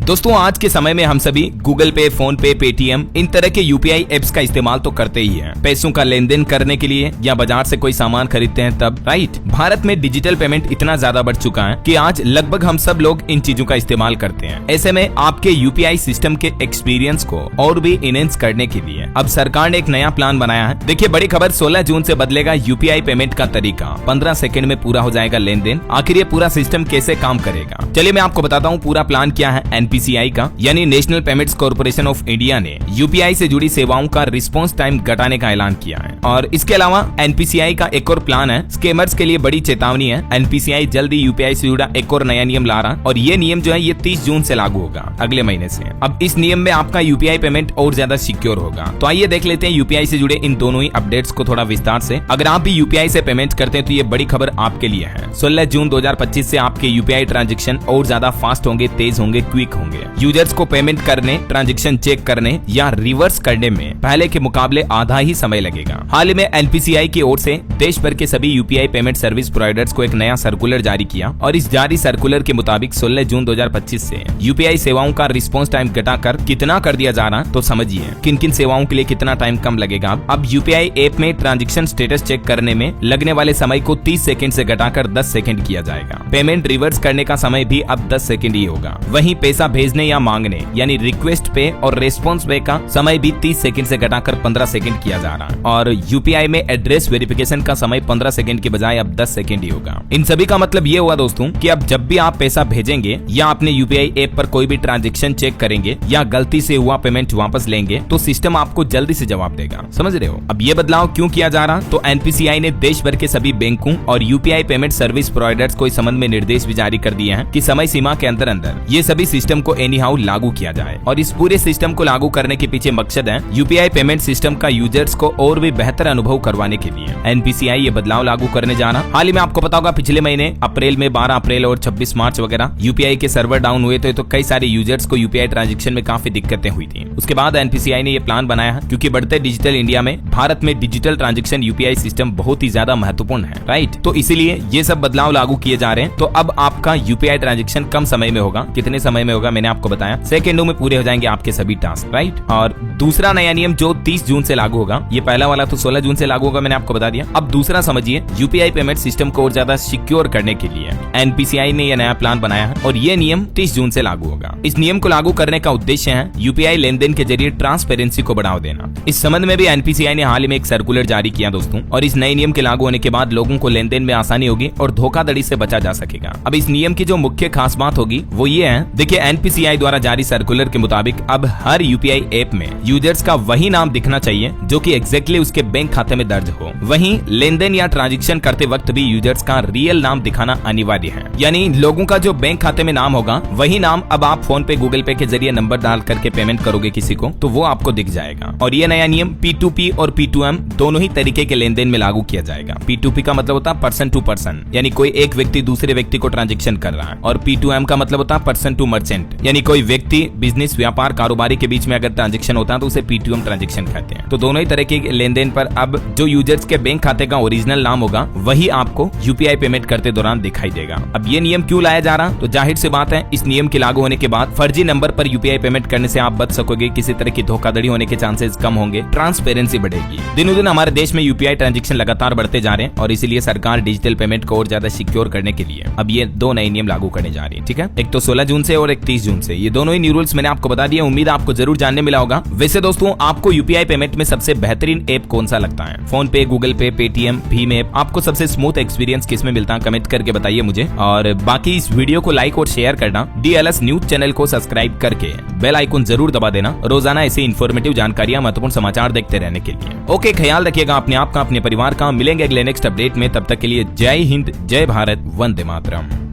दोस्तों आज के समय में हम सभी गूगल पे, फोन पे, पेटीएम इन तरह के यूपीआई एप्स का इस्तेमाल तो करते ही हैं। पैसों का लेन देन करने के लिए या बाजार से कोई सामान खरीदते हैं तब, राइट। भारत में डिजिटल पेमेंट इतना ज्यादा बढ़ चुका है कि आज लगभग हम सब लोग इन चीजों का इस्तेमाल करते हैं। ऐसे में आपके यूपीआई सिस्टम के एक्सपीरियंस को और भी इनहेंस करने के लिए अब सरकार ने एक नया प्लान बनाया है। देखिए बड़ी खबर, 16 जून से बदलेगा यूपीआई पेमेंट का तरीका। 15 सेकंड में पूरा हो जाएगा लेन देन। आखिर ये पूरा सिस्टम कैसे काम करेगा, चलिए मैं आपको बताता हूँ पूरा प्लान क्या है। एनपीसीआई का यानी national payments corporation of India ने यूपीआई से जुड़ी सेवाओं का रिस्पांस टाइम घटाने का ऐलान किया है। और इसके अलावा एनपीसीआई का एक और प्लान है। स्कैमर्स के लिए बड़ी चेतावनी है। एनपीसीआई जल्दी यूपीआई से जुड़ा एक और नया नियम ला रहा और ये नियम जो है ये 30 जून से लागू होगा, अगले महीने से। अब इस नियम में आपका यूपीआई पेमेंट और ज्यादा सिक्योर होगा। तो आइए देख लेते हैं यूपीआई से जुड़े इन दोनों ही अपडेट्स को थोड़ा विस्तार से। अगर आप भी यूपीआई से पेमेंट करते हैं तो ये बड़ी खबर आपके लिए है। 16 जून 2025 से आपके यूपीआई ट्रांजैक्शन और ज्यादा फास्ट होंगे, तेज होंगे, क्विक होंगे। यूजर्स को पेमेंट करने, ट्रांजैक्शन चेक करने या रिवर्स करने में पहले के मुकाबले आधा ही समय लगेगा। हाल ही में एनपीसीआई की ओर से देश भर के सभी यूपीआई पेमेंट सर्विस प्रोवाइडर्स को एक नया सर्कुलर जारी किया और इस जारी सर्कुलर के मुताबिक 16 जून 2025 से यूपीआई सेवाओं का रिस्पांस टाइम घटाकर कितना कर दिया जा रहा, तो समझिए किन किन सेवाओं के लिए कितना टाइम कम लगेगा। अब यूपीआई ऐप में ट्रांजैक्शन स्टेटस चेक करने में लगने वाले समय को 30 सेकंड से घटाकर 10 सेकंड किया जाएगा। पेमेंट रिवर्स करने का समय भी अब 10 सेकंड ही होगा। वहीं पैसा भेजने या मांगने यानी रिक्वेस्ट पे और रेस्पॉन्स पे का समय भी 30 सेकंड से घटाकर 15 सेकंड किया जा रहा है। और यूपीआई में एड्रेस वेरिफिकेशन का समय 15 सेकंड के बजाय अब 10 सेकंड ही होगा। इन सभी का मतलब ये हुआ दोस्तों कि अब जब भी आप पैसा भेजेंगे या अपने यूपीआई ऐप पर कोई भी ट्रांजैक्शन चेक करेंगे या गलती से हुआ पेमेंट वापस लेंगे तो सिस्टम आपको जल्दी से जवाब देगा। समझ रहे हो? अब ये बदलाव क्यों किया जा रहा, तो एनपीसीआई ने देश भर के सभी बैंकों और यूपीआई पेमेंट सर्विस प्रोवाइडर्स को इस संबंध में निर्देश भी जारी कर दिए हैं कि समय सीमा के अंदर ये सभी सिस्टम को एनी हाउ लागू किया जाए। और इस पूरे सिस्टम को लागू करने के पीछे मकसद है यूपीआई पेमेंट सिस्टम का यूजर्स को और भी बेहतर अनुभव करवाने के लिए एनपीसीआई ये बदलाव लागू करने जा रहा। हाल ही में आपको पता होगा पिछले महीने अप्रैल में 12 अप्रैल और 26 मार्च वगैरह यूपीआई के सर्वर डाउन हुए थे, तो कई सारे यूजर्स को यूपीआई ट्रांजैक्शन में काफी दिक्कतें हुई थी। उसके बाद एनपीसीआई ने ये प्लान बनाया है क्योंकि बढ़ते डिजिटल इंडिया में भारत में डिजिटल ट्रांजैक्शन यूपीआई सिस्टम बहुत ही ज्यादा महत्वपूर्ण है, राइट। तो इसीलिए ये सब बदलाव लागू किए जा रहे हैं। तो अब आपका यूपीआई ट्रांजैक्शन कम समय में होगा। कितने समय में होगा मैंने आपको बताया, सेकंडों में पूरे हो जाएंगे आपके सभी टास्क, राइट। और दूसरा नया नियम जो 30 जून से लागू होगा, ये पहला वाला तो 16 जून से लागू होगा, मैंने आपको बता दिया। अब दूसरा समझिए, यूपीआई पेमेंट सिस्टम को और ज्यादा सिक्योर करने के लिए एनपीसीआई ने यह नया प्लान बनाया है और ये नियम 30 जून से लागू होगा। इस नियम को लागू करने का उद्देश्य है यूपीआई लेन देन के जरिए ट्रांसपेरेंसी को बढ़ावा देना। इस संबंध में भी एनपीसीआई ने हाल ही में एक सर्कुलर जारी किया दोस्तों। और इस नए नियम के लागू होने के बाद लोगों को लेन देन में आसानी होगी और धोखाधड़ी से बचा जा सकेगा। अब इस नियम की जो मुख्य खास बात होगी वो ये है, देखिए एनपीसीआई द्वारा जारी सर्कुलर के मुताबिक अब हर यूपीआई ऐप में यूजर्स का वही नाम दिखना चाहिए जो कि एग्जैक्टली उसके बैंक खाते में दर्ज हो। वहीं लेन देन या ट्रांजैक्शन करते वक्त भी यूजर्स का रियल नाम दिखाना अनिवार्य है। यानी लोगों का जो बैंक खाते में नाम होगा वही नाम अब आप फोन पे, गूगल पे के जरिए नंबर डाल करके पेमेंट करोगे किसी को तो वो आपको दिख जाएगा। और ये नया नियम P2P और P2M दोनों ही तरीके के लेन देन में लागू किया जाएगा। P2P का मतलब होता है पर्सन टू पर्सन, यानी कोई एक व्यक्ति दूसरे व्यक्ति को ट्रांजैक्शन कर रहा है। और P2M का मतलब होता है पर्सन टू मर्चेंट, यानी कोई व्यक्ति, बिजनेस, व्यापार, कारोबारी के बीच में अगर ट्रांजैक्शन होता है तो उसे P2M ट्रांजैक्शन कहते हैं। तो दोनों ही तरह के लेन देन पर अब जो यूजर्स के बैंक खाते का ओरिजिनल नाम होगा वही आपको यूपीआई पेमेंट करते दौरान दिखाई देगा। अब ये नियम क्यों लाया जा रहा, तो जाहिर सी बात है इस नियम के लागू होने के बाद फर्जी नंबर पर यूपीआई पेमेंट करने से आप बच सकोगे। किसी तरह की धोखाधड़ी होने के चांसेस कम होंगे, ट्रांसपेरेंसी बढ़ेगी। दिनों दिन हमारे देश में यूपीआई ट्रांजैक्शन लगातार बढ़ते जा रहे हैं और इसीलिए सरकार डिजिटल पेमेंट को और ज्यादा सिक्योर करने के लिए अब ये दो नए नियम लागू करने जा रही है, ठीक है। एक तो 16 जून से और एक 30 जून से। ये दोनों ही न्यू रूल्स मैंने आपको बता दिए, उम्मीद आपको जरूर जानने मिला होगा। वैसे दोस्तों आपको यूपीआई पेमेंट में सबसे बेहतरीन ऐप कौन सा लगता है? फोन पे, गूगल पे, पेटीएम, भीम ऐप, आपको सबसे स्मूथ एक्सपीरियंस किसमें मिलता है? कमेंट करके बताइए मुझे। और बाकी इस वीडियो को लाइक और शेयर करना, DLS न्यूज चैनल को सब्सक्राइब करके बेल आइकन जरूर दबा देना रोजाना ऐसे इन्फॉर्मेटिव जानकारियां, महत्वपूर्ण समाचार देखते रहने के लिए। ओके, ख्याल रखिएगा अपने आप का, अपने परिवार का। मिलेंगे अगले नेक्स्ट अपडेट में, तब तक के लिए जय हिंद, जय भारत, वंदे मातरम।